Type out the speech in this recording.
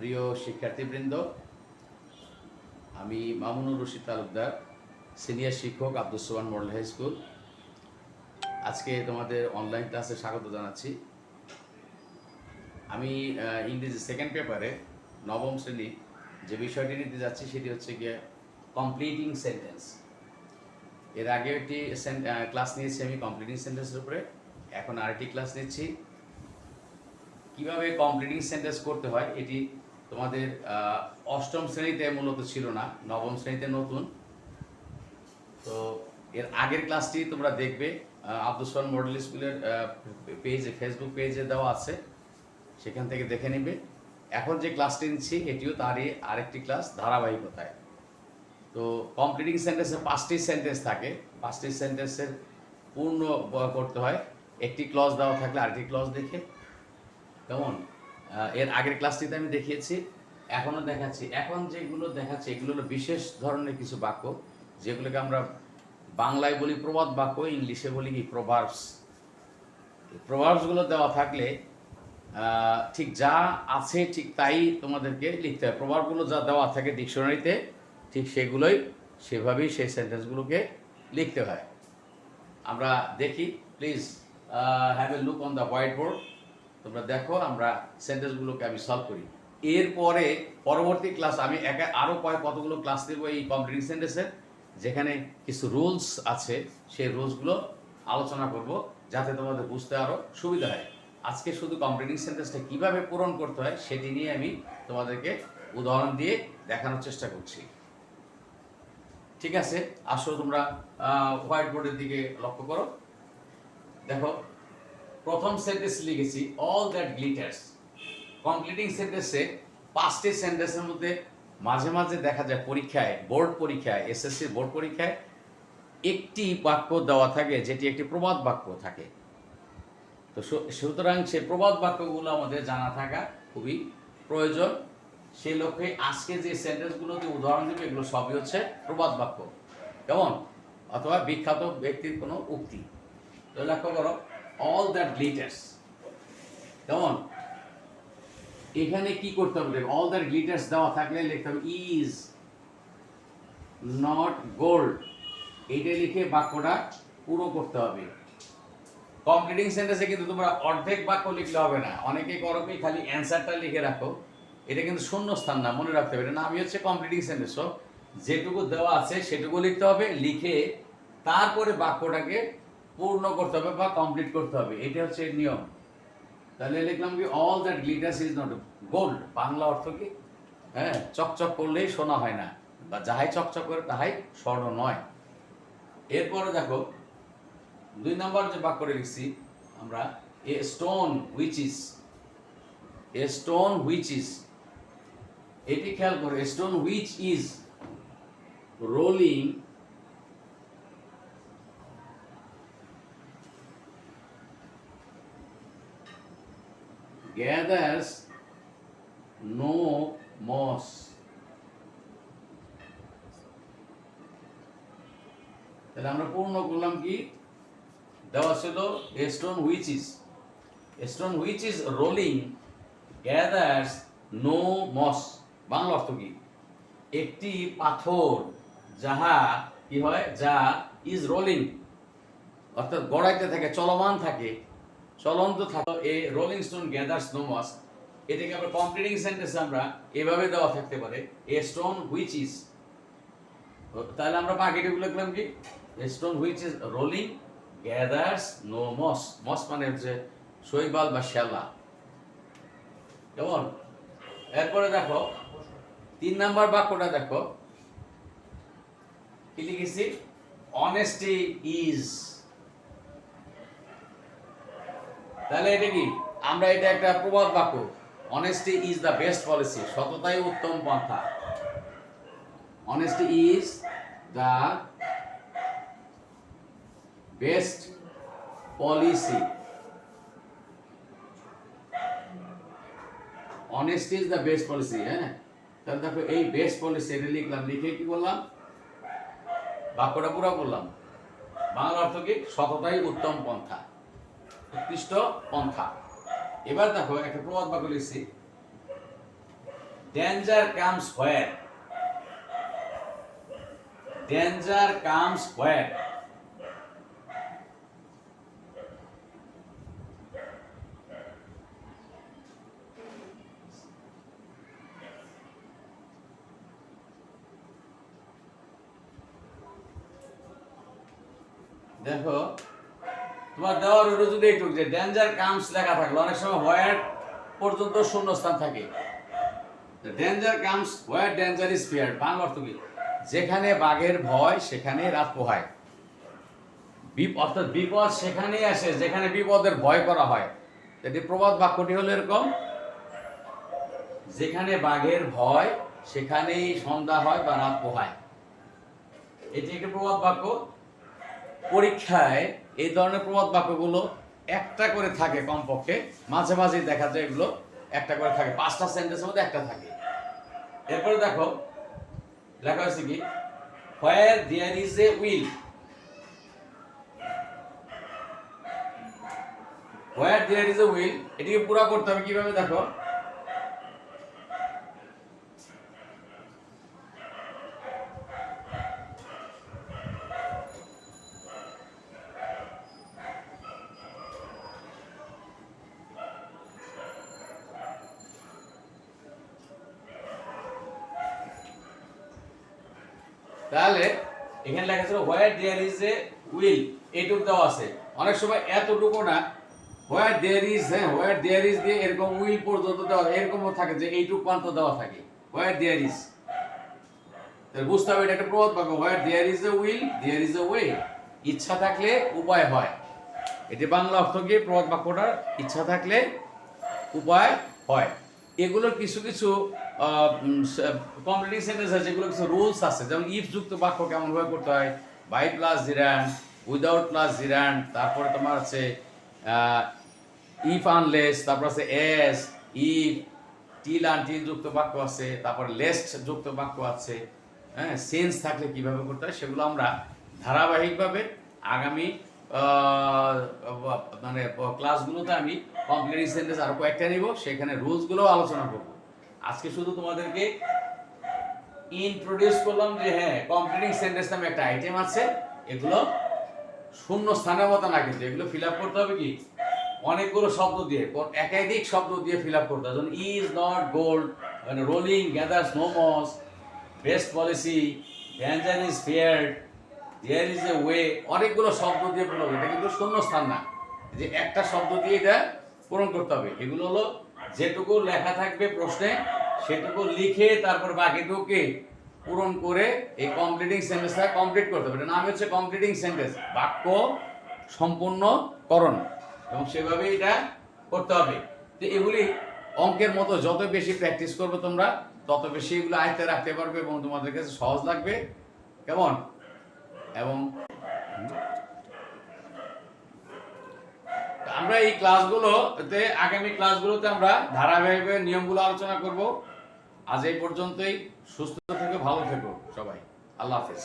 প্রিয় শিক্ষার্থীবৃন্দ, আমি মামুনুর রশিদ তালুকদার, সিনিয়র শিক্ষক Abdus Sobhan model high school. আজকে তোমাদের অনলাইন ক্লাসে স্বাগত জানাচ্ছি। আমি ইংরেজি সেকেন্ড পেপারে নবম শ্রেণী যে বিষয়টি নিতে যাচ্ছি সেটি হচ্ছে গিয়ে কমপ্লিটিং সেন্টেন্স। এর আগে একটি ক্লাস নিয়েছি আমি কমপ্লিটিং সেন্টেন্সের উপরে, এখন আরেকটি ক্লাস নিচ্ছি কিভাবে কমপ্লিটিং সেন্টেন্স করতে হয়। এটি তোমাদের অষ্টম শ্রেণীতে মূলত ছিল না, নবম শ্রেণীতে নতুন। তো এর আগের ক্লাসটি তোমরা দেখবে আব্দুস সোবহান মডেল স্কুলের পেজে, ফেসবুক পেজে দেওয়া আছে, সেখান থেকে দেখে নেবে। এখন যে ক্লাসটি নিচ্ছি এটিও তারই আরেকটি ক্লাস ধারাবাহিকতায়। তো কমপ্লিটিং সেন্টেন্সে 5টি সেন্টেন্স থাকে, 5টি সেন্টেন্সের পূর্ণ করতে হয়। একটি ক্লজ দেওয়া থাকলে আরেকটি ক্লজ দেখে, কেমন এর আগের ক্লাসটিতে আমি দেখিয়েছি, এখনও দেখাচ্ছি। এখন যেগুলো দেখাচ্ছি এগুলো হলো বিশেষ ধরনের কিছু বাক্য, যেগুলোকে আমরা বাংলায় বলি প্রবাদ বাক্য, ইংলিশে বলি কি প্রভার্বস। প্রভার্বসগুলো দেওয়া থাকলে ঠিক যা আছে ঠিক তাই তোমাদেরকে লিখতে হয়। প্রভাবগুলো যা দেওয়া থাকে ডিকশনারিতে ঠিক সেগুলোই সেভাবেই সেই সেন্টেন্সগুলোকে লিখতে হয়। আমরা দেখি, please have a look on the white board. তোমরা দেখো আমরা সেন্টেন্সগুলোকে আমি সলভ করি। এরপরে পরবর্তী ক্লাস আমি আরও কতগুলো ক্লাস দেব এই কমপ্লিটিং সেন্টেন্সের, যেখানে কিছু রুলস আছে, সেই রুলসগুলো আলোচনা করব যাতে তোমাদের বুঝতে আরও সুবিধা হয়। আজকে শুধু কমপ্লিটিং সেন্টেন্সটা কীভাবে পূরণ করতে হয় সেটি নিয়ে আমি তোমাদেরকে উদাহরণ দিয়ে দেখানোর চেষ্টা করছি। ঠিক আছে, আসো তোমরা হোয়াইট বোর্ডের দিকে লক্ষ্য করো। দেখো, প্রথম সেন্টেন্স লিখেছি অল দ্যাট গ্লিটার্স। কমপ্লিটিং সেন্টেন্সে 5টি সেন্টেন্সের মধ্যে মাঝে মাঝে দেখা যায় পরীক্ষায়, বোর্ড পরীক্ষায়, এসএসসির বোর্ড পরীক্ষায় একটি বাক্য দেওয়া থাকে যেটি একটি প্রবাদ বাক্য থাকে। তো সুতরাং সেই প্রবাদ বাক্যগুলো আমাদের জানা থাকা খুবই প্রয়োজন। সেই লক্ষ্যে আজকে যে সেন্টেন্সগুলোতে উদাহরণ দেবে এগুলো সবই হচ্ছে প্রবাদ বাক্য, কেমন, অথবা বিখ্যাত ব্যক্তির কোনো উক্তি। তো লক্ষ্য করো, অল দ্যাট গ্লিটার্স, কেমন। এখানে কি করতে হবে, অল দ্যাট গ্লিটার্স দেওয়া থাকলে লিখতে হবে ইজ নট গোল্ড। এইটা লিখে বাক্যটা পুরো করতে হবে। কমপ্লিটিং সেন্টেন্সে কিন্তু তোমরা অর্ধেক বাক্য লিখলে হবে না। অনেকে করো কি খালি অ্যান্সারটা লিখে রাখো, এটা কিন্তু শূন্য স্থান না, মনে রাখতে হবে। না, আমি হচ্ছে কমপ্লিটিং সেন্টেন্স, যেটুকু দেওয়া আছে সেটুকু লিখতে হবে, লিখে তারপরে বাক্যটাকে পূর্ণ করতে হবে বা কমপ্লিট করতে হবে, এটা হচ্ছে নিয়ম। তাহলে লিখলাম কি all that glitters is not gold. Bangla অর্থ কি, হ্যাঁ, চকচক করলেই সোনা হয় না, বা যাহাই চকচক করে তাহাই স্বর্ণ নয়। এরপরে দেখো 2 নম্বর যে বাক্যটা লিখছি আমরা, এ stone which is, a stone which is, এটি খেয়াল করো। এ stone which is rolling gathers no moss. তাহলে আমরা পূর্ণ করলাম কি, দেওয়া ছিল a stone which is, a stone which is rolling gathers no moss. Bangla অর্থ কি, একটি পাথর যাহা কি হয়, যা ইজ রোলিং অর্থাৎ গড়াইতে থাকে, চলমান থাকে, চলন্ত থাকে। A rolling stone gathers no moss, এটাকে আমরা কমপ্লিটিং সেন্টেন্সে আমরা এভাবে দেওয়া থাকতে পারে, এ স্টোন হুইচ ইজ। তাহলে আমরা বাকিটুকু লিখলাম কি, a stone which is rolling gathers no moss. Moss মানে হচ্ছে শৈবাল বা শ্যালা, কেমন। এরপরে দেখো 3 নাম্বার বাক্যটা দেখো কি লিখেছি, অনেস্টি ইজ। তাহলে এটা কি, আমরা এটা একটা প্রবাদ বাক্য, honesty is the best policy, সততাই উত্তম পন্থা। Honesty is the best policy, honesty is the best policy. হ্যাঁ, তাহলে দেখো এই বেস্ট পলিসি এটা লিখলাম, লিখে কি বললাম, বাক্যটা পুরো করলাম। বাংলা অর্থ কি, সততাই উত্তম পন্থা, উৎকৃষ্ট পন্থা। এবার দেখো একটা প্রবাদ বাক্য লিখছি, Danger comes where? Danger comes where? দেখো তোমার দেওয়ার হলো যদি একটু যে ডেঞ্জার কামস লেখা থাকলো, অনেক সময় হোয়ার পর্যন্ত শূন্যস্থান থাকে। Danger comes where danger is feared, Bangla অর্থ কি? যেখানে বাঘের ভয় সেখানে রাত পোহায়। অর্থাৎ বিপদ সেখানেই আসে যেখানে বিপদের ভয় করা হয়। এটি প্রবাদ বাক্যটি হলো এরকম, যেখানে বাঘের ভয় সেখানেই সন্ধ্যা হয় বা রাত পোহায়। এটি একটি প্রবাদ বাক্য। পরীক্ষায় এই ধরনের প্রবাদ বাক্যগুলো একটা করে থাকে কমপক্ষে, মাঝে মাঝে দেখা যায় এগুলো একটা করে থাকে, 5টা সেন্টেন্সের মধ্যে একটা থাকে। এরপরে দেখো লেখা হয়েছে কি, where there is a will, where there is a will, এটিকে পুরো করতে হবে কিভাবে দেখো, তাহলে এখানে লেখা ছিল হোয়ার দেয়ার ইজ এ উইল, এইটুক দেওয়া আছে। অনেক সময় এতটুকু না, হোয়ার দেয়ার ইজ, হ্যাঁ হোয়ার দেয়ার ইজ দিয়ে এরকম উইল পর্যন্ত দেওয়া, এরকমও থাকে যে এইটুক পর্যন্ত দেওয়া থাকে হোয়ার দেয়ার ইজ। বুঝতে হবে এটা একটা প্রবাদ বাক্য, where there is a will there is a way, ইচ্ছা থাকলে উপায় হয়। এটি বাংলা অর্থ কি প্রবাদ বাক্যটার, ইচ্ছা থাকলে উপায় হয়। এগুলোর কিছু কিছু কমপ্লিটিং সেন্টেন্স আছে, যেগুলো কিছু রুলস আছে, যেমন ইফ যুক্ত বাক্য কেমন ভাবে করতে হয়, by plus gerund, without plus gerund, তারপরে তোমার আছে ইফ আনলেস, তারপর আছে এস, ইফ, টিল আনটিল যুক্ত বাক্য আছে, তারপর লেস্ট যুক্ত বাক্য আছে। হ্যাঁ, সেন্স থাকলে কিভাবে করতে হয় সেগুলো আমরা ধারাবাহিকভাবে আগামী মানে ক্লাসগুলোতে আমি কমপ্লিটিং সেন্টেন্স আরো কয়েকটা নিব, সেখানে রুলসগুলো আলোচনা করব। আজকে শুধু তোমাদেরকে ইন্ট্রোডিউস করলাম যে হ্যাঁ কমপ্লিটিং সেন্টেন্স নামে একটা আইটেম আছে, এগুলো শূন্য স্থানের মতো না, কিন্তু এগুলো ফিল আপ করতে হবে কি অনেকগুলো শব্দ দিয়ে, একাধিক শব্দ দিয়ে ফিল আপ করতে হবে। যেমন ইজ নট গোল্ড, মানে rolling gathers no moss, best policy, danger is feared, there is a way, অনেকগুলো শব্দ দিয়ে পূরণ হবে। এটা কিন্তু শূন্য স্থান না, যে একটা শব্দ দিয়ে এটা পূরণ করতে হবে। এগুলো হলো যেটুকু লেখা থাকবে প্রশ্নে সেটুকু লিখে তারপর বাকিটুকুকে পূরণ করে এই কমপ্লিটিং সেন্টেন্সটা কমপ্লিট করতে হবে। এটা নাম হচ্ছে কমপ্লিটিং সেন্টেন্স, বাক্য সম্পূর্ণকরণ, এবং সেভাবে এটা করতে হবে। তো এগুলি অঙ্কের মতো যত বেশি প্র্যাকটিস করবে তোমরা তত বেশি এগুলো আয়ত্তে রাখতে পারবে এবং তোমাদের কাছে সহজ লাগবে। কেমন? এবং আমরা এই ক্লাসগুলোতে, আগামী ক্লাসগুলোতে আমরা ধারাবাহিকভাবে নিয়মগুলো আলোচনা করব। আজ এই পর্যন্তই। সুস্থ থেকো, ভালো থেকো সবাই। আল্লাহ হাফেজ।